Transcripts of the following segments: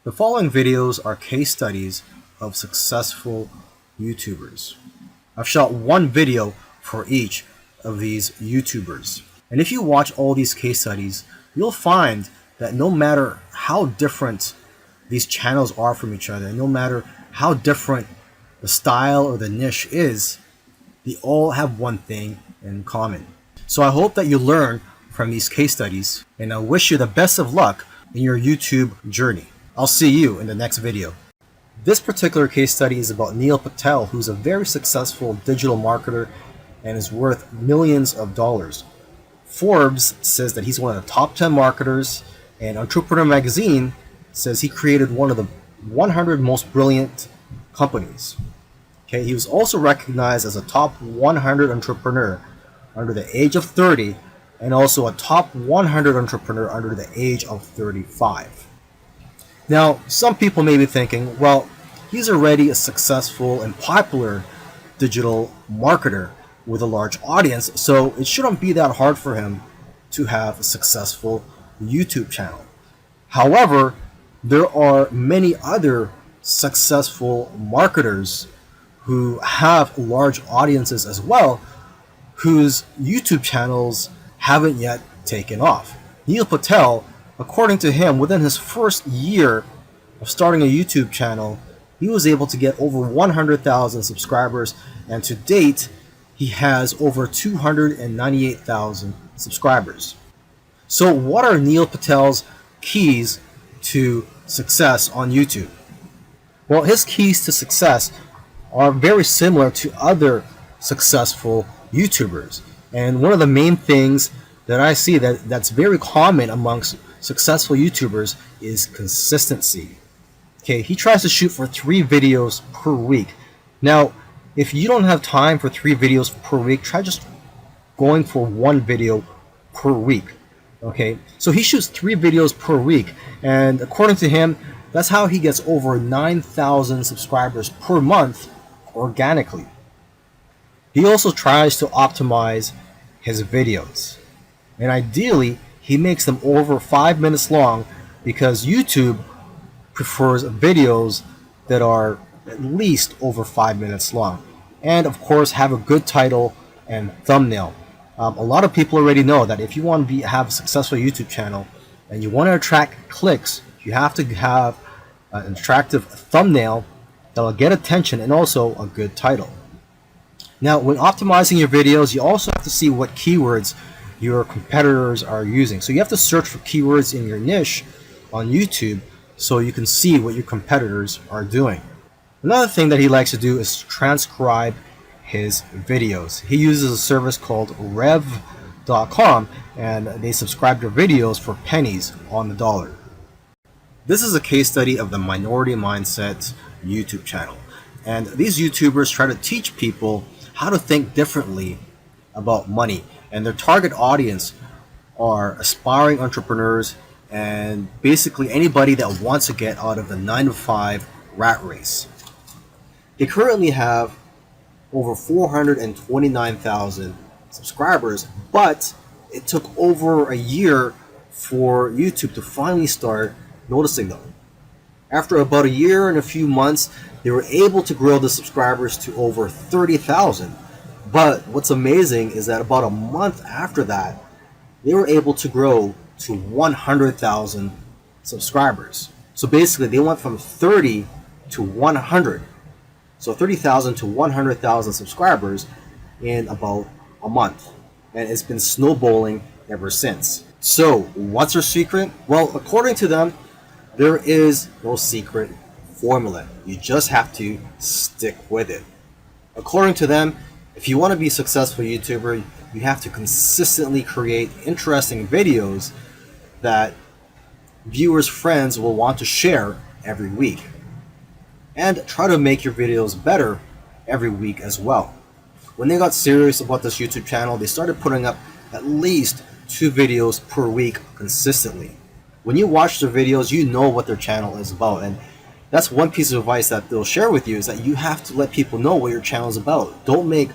The following videos are case studies of successful YouTubers. I've shot one video for each of these YouTubers. And if you watch all these case studies, you'll find that no matter how different these channels are from each other, no matter how different the style or the niche is, they all have one thing in common. So I hope that you learn from these case studies, and I wish you the best of luck in your YouTube journey. I'll see you in the next video. This particular case study is about Neil Patel, who's a very successful digital marketer and is worth millions of dollars. Forbes says that he's one of the top 10 marketers, and Entrepreneur Magazine says he created one of the 100 most brilliant companies. Okay, he was also recognized as a top 100 entrepreneur under the age of 30 and also a top 100 entrepreneur under the age of 35. Now, some people may be thinking, well, he's already a successful and popular digital marketer with a large audience, so it shouldn't be that hard for him to have a successful YouTube channel. However, there are many other successful marketers who have large audiences as well, whose YouTube channels haven't yet taken off. Neil Patel, according to him, within his first year of starting a YouTube channel, he was able to get over 100,000 subscribers, and to date, he has over 298,000 subscribers. So what are Neil Patel's keys to success on YouTube? Well, his keys to success are very similar to other successful YouTubers. And one of the main things that I see that's very common amongst successful YouTubers is consistency. Okay, he tries to shoot for 3 videos per week. Now, if you don't have time for 3 videos per week, try just going for 1 video per week. Okay, so he shoots 3 videos per week, and according to him, that's how he gets over 9,000 subscribers per month organically. He also tries to optimize his videos, and ideally he makes them over 5 minutes long because YouTube prefers videos that are at least over 5 minutes long, and of course have a good title and thumbnail. A lot of people already know that if you want to have a successful YouTube channel and you want to attract clicks, you have to have an attractive thumbnail that will get attention and also a good title. Now, when optimizing your videos, you also have to see what keywords your competitors are using. So you have to search for keywords in your niche on YouTube so you can see what your competitors are doing. Another thing that he likes to do is transcribe his videos. He uses a service called rev.com, and they subscribe their videos for pennies on the dollar. This is a case study of the Minority Mindset YouTube channel. And these YouTubers try to teach people how to think differently about money. And their target audience are aspiring entrepreneurs and basically anybody that wants to get out of the 9-to-5 rat race. They currently have over 429,000 subscribers, but it took over a year for YouTube to finally start noticing them. After about a year and a few months, they were able to grow the subscribers to over 30,000. But what's amazing is that about a month after that, they were able to grow to 100,000 subscribers. So basically, they went from 30 to 100. So 30,000 to 100,000 subscribers in about a month. And it's been snowballing ever since. So what's their secret? Well, according to them, there is no secret formula. You just have to stick with it. According to them, if you want to be a successful YouTuber, you have to consistently create interesting videos that viewers' friends will want to share every week. And try to make your videos better every week as well. When they got serious about this YouTube channel, they started putting up at least 2 videos per week consistently. When you watch their videos, you know what their channel is about, and that's one piece of advice that they'll share with you, is that you have to let people know what your channel is about. Don't make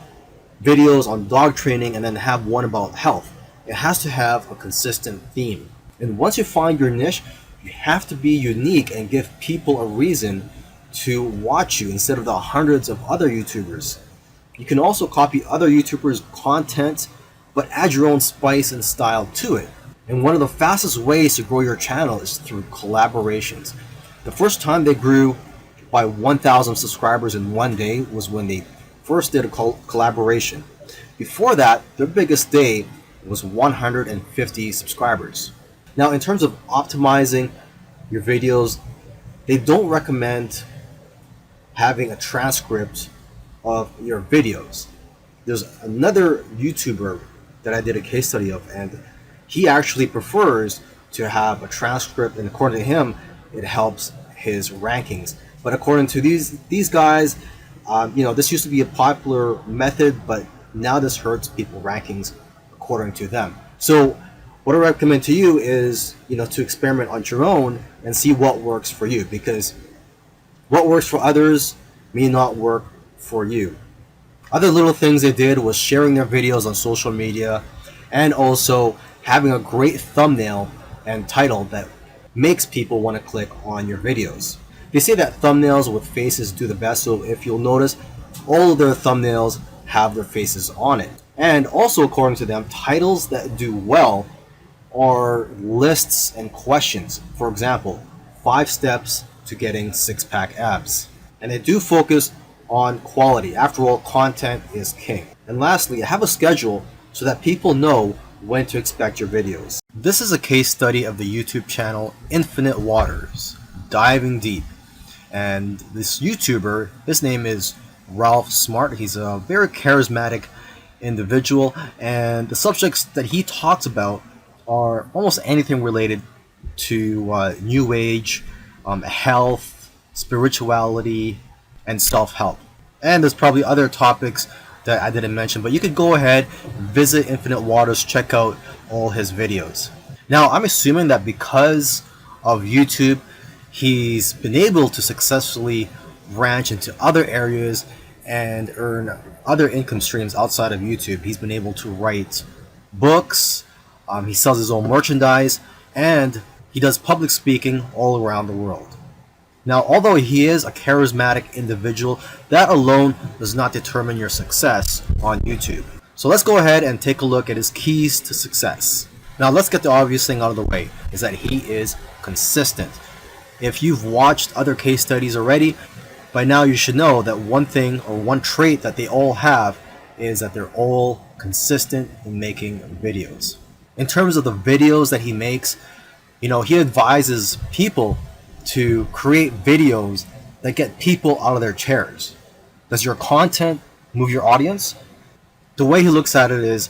videos on dog training and then have one about health. It has to have a consistent theme. And once you find your niche, You have to be unique and give people a reason to watch you instead of the hundreds of other YouTubers. You can also copy other YouTubers' content, but add your own spice and style to it. And one of the fastest ways to grow your channel is through collaborations. The first time they grew by 1,000 subscribers in one day was when they first did a collaboration. Before that, their biggest day was 150 subscribers. Now, in terms of optimizing your videos, they don't recommend having a transcript of your videos. There's another YouTuber that I did a case study of, and he actually prefers to have a transcript, and according to him, it helps his rankings. But according to these guys, this used to be a popular method, but now this hurts people rankings according to them. So what I recommend to you is, to experiment on your own and see what works for you, because what works for others may not work for you. Other little things they did was sharing their videos on social media and also having a great thumbnail and title that makes people want to click on your videos. They say that thumbnails with faces do the best, so if you'll notice, all of their thumbnails have their faces on it. And also, according to them, titles that do well are lists and questions. For example, 5 steps to getting 6-pack abs. And they do focus on quality. After all, content is king. And lastly, have a schedule so that people know when to expect your videos. This is a case study of the YouTube channel Infinite Waters, diving deep. And this YouTuber, his name is Ralph Smart. He's a very charismatic individual, and the subjects that he talks about are almost anything related to New Age, health, spirituality, and self-help. And there's probably other topics that I didn't mention, but you could go ahead, visit Infinite Waters, check out all his videos. Now, I'm assuming that because of YouTube, he's been able to successfully branch into other areas and earn other income streams outside of YouTube. He's been able to write books, he sells his own merchandise, and he does public speaking all around the world. Now, although he is a charismatic individual, that alone does not determine your success on YouTube. So let's go ahead and take a look at his keys to success. Now, let's get the obvious thing out of the way, is that he is consistent. If you've watched other case studies already, by now you should know that one thing or one trait that they all have is that they're all consistent in making videos. In terms of the videos that he makes, he advises people to create videos that get people out of their chairs. Does your content move your audience? The way he looks at it is,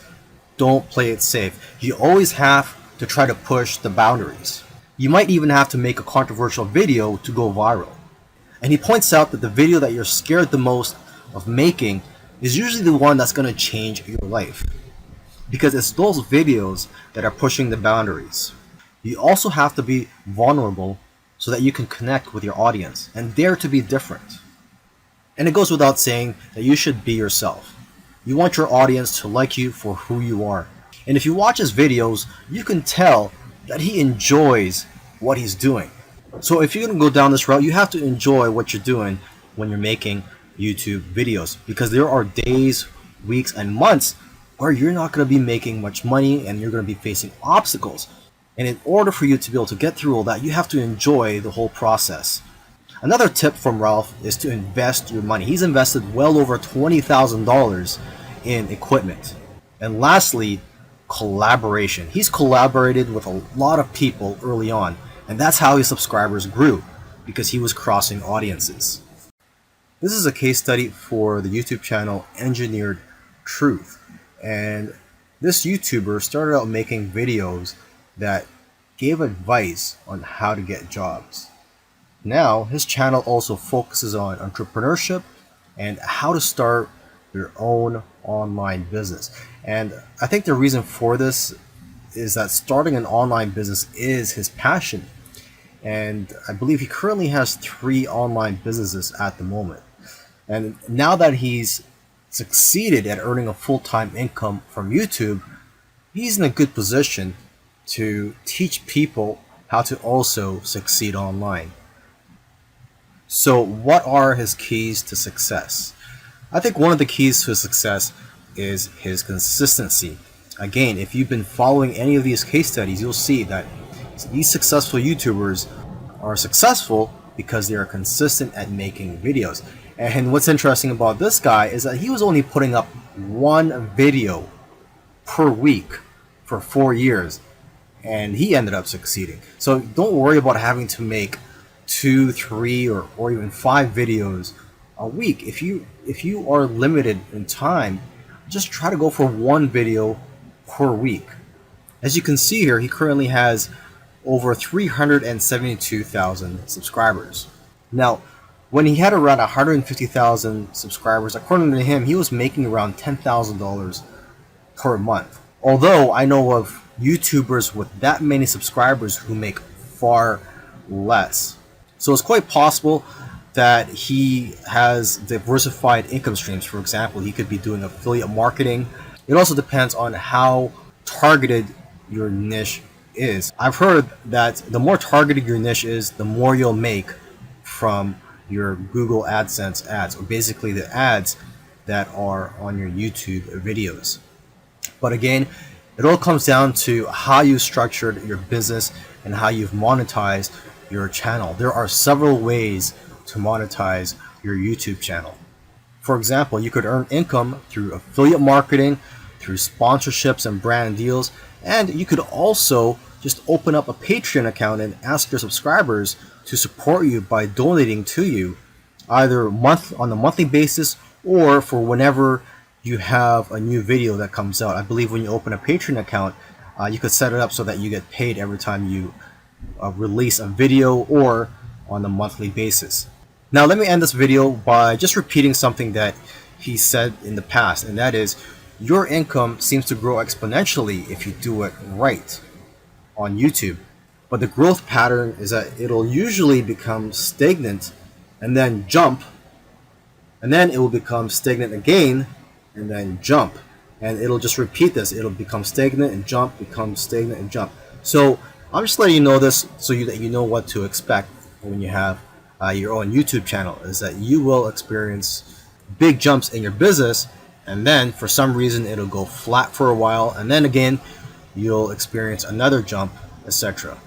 don't play it safe. You always have to try to push the boundaries. You might even have to make a controversial video to go viral. And he points out that the video that you're scared the most of making is usually the one that's going to change your life, because it's those videos that are pushing the boundaries. You also have to be vulnerable so that you can connect with your audience and dare to be different. And it goes without saying that you should be yourself. You want your audience to like you for who you are. And if you watch his videos, you can tell that he enjoys what he's doing. So if you're going to go down this route, you have to enjoy what you're doing when you're making YouTube videos, because there are days, weeks, and months where you're not going to be making much money and you're going to be facing obstacles. And in order for you to be able to get through all that, you have to enjoy the whole process. Another tip from Ralph is to invest your money. He's invested well over $20,000 in equipment. And lastly, collaboration. He's collaborated with a lot of people early on, and that's how his subscribers grew, because he was crossing audiences. This is a case study for the YouTube channel Engineered Truth. And this YouTuber started out making videos that gave advice on how to get jobs. Now, his channel also focuses on entrepreneurship and how to start your own online business. And I think the reason for this is that starting an online business is his passion. And I believe he currently has 3 online businesses at the moment. And now that he's succeeded at earning a full-time income from YouTube, he's in a good position to teach people how to also succeed online. So what are his keys to success? I think one of the keys to success is his consistency. Again, if you've been following any of these case studies, you'll see that these successful YouTubers are successful because they are consistent at making videos. And what's interesting about this guy is that he was only putting up one video per week for 4 years, and he ended up succeeding. So don't worry about having to make 2, 3, or even 5 videos a week. If you are limited in time, just try to go for one video per week. As you can see here, he currently has over 372,000 subscribers. Now, when he had around 150,000 subscribers, according to him, he was making around $10,000 per month. Although I know of YouTubers with that many subscribers who make far less. So it's quite possible that he has diversified income streams. For example, he could be doing affiliate marketing. It also depends on how targeted your niche is. I've heard that the more targeted your niche is, the more you'll make from your Google AdSense ads, or basically the ads that are on your YouTube videos. But again, it all comes down to how you structured your business and how you've monetized your channel. There are several ways to monetize your YouTube channel. For example, you could earn income through affiliate marketing, through sponsorships and brand deals, and you could also just open up a Patreon account and ask your subscribers to support you by donating to you, either on a monthly basis or for whenever you have a new video that comes out. I believe when you open a Patreon account, you could set it up so that you get paid every time you release a video, or on a monthly basis. Now let me end this video by just repeating something that he said in the past, and that is, your income seems to grow exponentially if you do it right on YouTube. But the growth pattern is that it'll usually become stagnant and then jump, and then it will become stagnant again and then jump, and it'll just repeat this. It'll become stagnant and jump, become stagnant and jump. So I'm just letting you know this so that you know what to expect when you have your own YouTube channel, is that you will experience big jumps in your business, and then for some reason it'll go flat for a while, and then again you'll experience another jump, etc.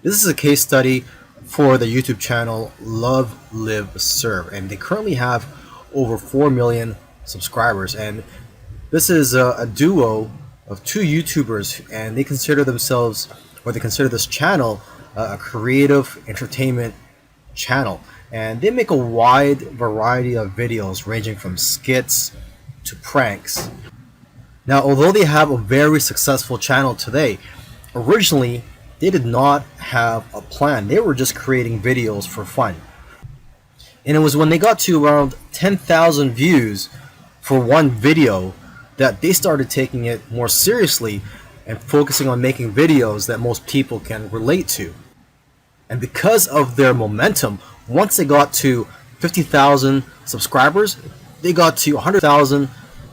This is a case study for the YouTube channel Love, Live, Serve, and they currently have over 4 million subscribers, and this is a duo of 2 YouTubers, and they consider themselves, or they consider this channel, a creative entertainment channel, and they make a wide variety of videos ranging from skits to pranks. Now, although they have a very successful channel today, originally they did not have a plan. They were just creating videos for fun, and it was when they got to around 10,000 views for one video that they started taking it more seriously and focusing on making videos that most people can relate to. And because of their momentum, once they got to 50,000 subscribers, they got to 100,000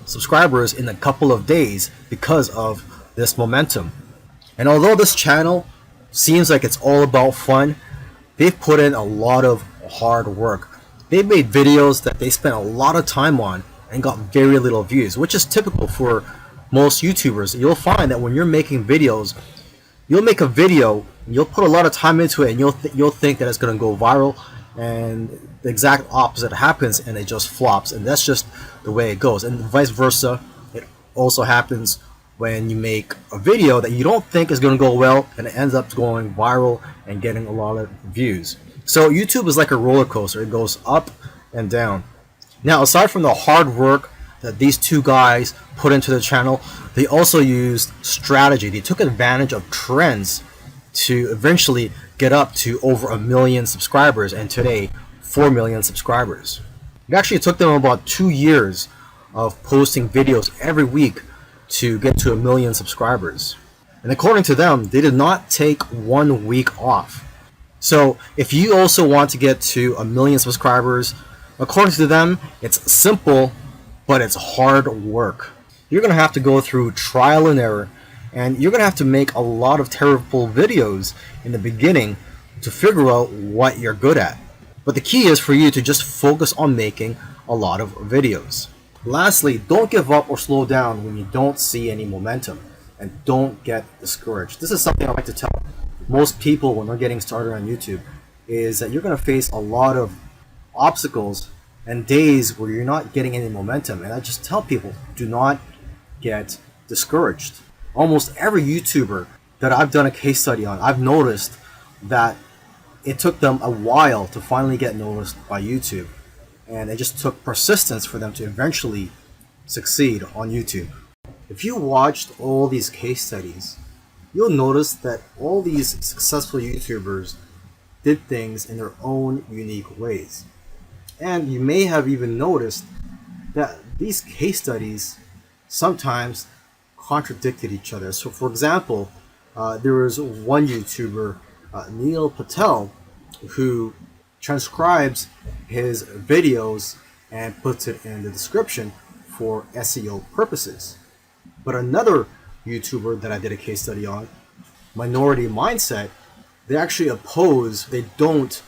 subscribers in a couple of days because of this momentum. And although this channel seems like it's all about fun, they've put in a lot of hard work. They made videos that they spent a lot of time on and got very little views, which is typical for most YouTubers. You'll find that when you're making videos, you'll make a video, you'll put a lot of time into it, and you'll think that it's going to go viral, and the exact opposite happens, and it just flops. And that's just the way it goes. And vice versa, it also happens when you make a video that you don't think is going to go well, and it ends up going viral and getting a lot of views. So YouTube is like a roller coaster. It goes up and down. Now, aside from the hard work that these 2 guys put into the channel, they also used strategy. They took advantage of trends to eventually get up to over 1 million subscribers, and today 4 million subscribers. It actually took them about 2 years of posting videos every week to get to 1 million subscribers. And according to them, they did not take 1 week off. So if you also want to get to 1 million subscribers, according to them, it's simple, but it's hard work. You're going to have to go through trial and error. And you're going to have to make a lot of terrible videos in the beginning to figure out what you're good at. But the key is for you to just focus on making a lot of videos. Lastly, don't give up or slow down when you don't see any momentum, and don't get discouraged. This is something I like to tell most people when they're getting started on YouTube, is that you're going to face a lot of obstacles and days where you're not getting any momentum. And I just tell people, do not get discouraged. Almost every YouTuber that I've done a case study on, I've noticed that it took them a while to finally get noticed by YouTube. And it just took persistence for them to eventually succeed on YouTube. If you watched all these case studies, you'll notice that all these successful YouTubers did things in their own unique ways. And you may have even noticed that these case studies sometimes contradicted each other. So for example, there was one YouTuber, Neil Patel, who transcribes his videos and puts it in the description for SEO purposes. But another YouTuber that I did a case study on, Minority Mindset, they actually oppose, they don't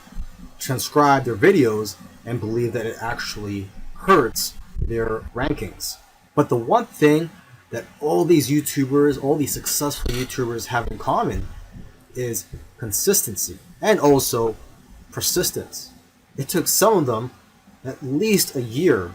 transcribe their videos and believe that it actually hurts their rankings. But the one thing that all these YouTubers, all these successful YouTubers have in common is consistency and also persistence. It took some of them at least a year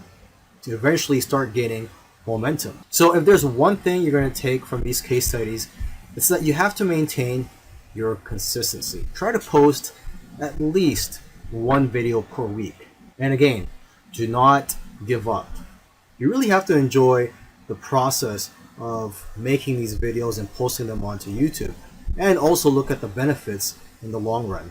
to eventually start gaining momentum. So if there's one thing you're going to take from these case studies, it's that you have to maintain your consistency. Try to post at least one video per week. And again, do not give up. You really have to enjoy the process of making these videos and posting them onto YouTube, and also look at the benefits in the long run.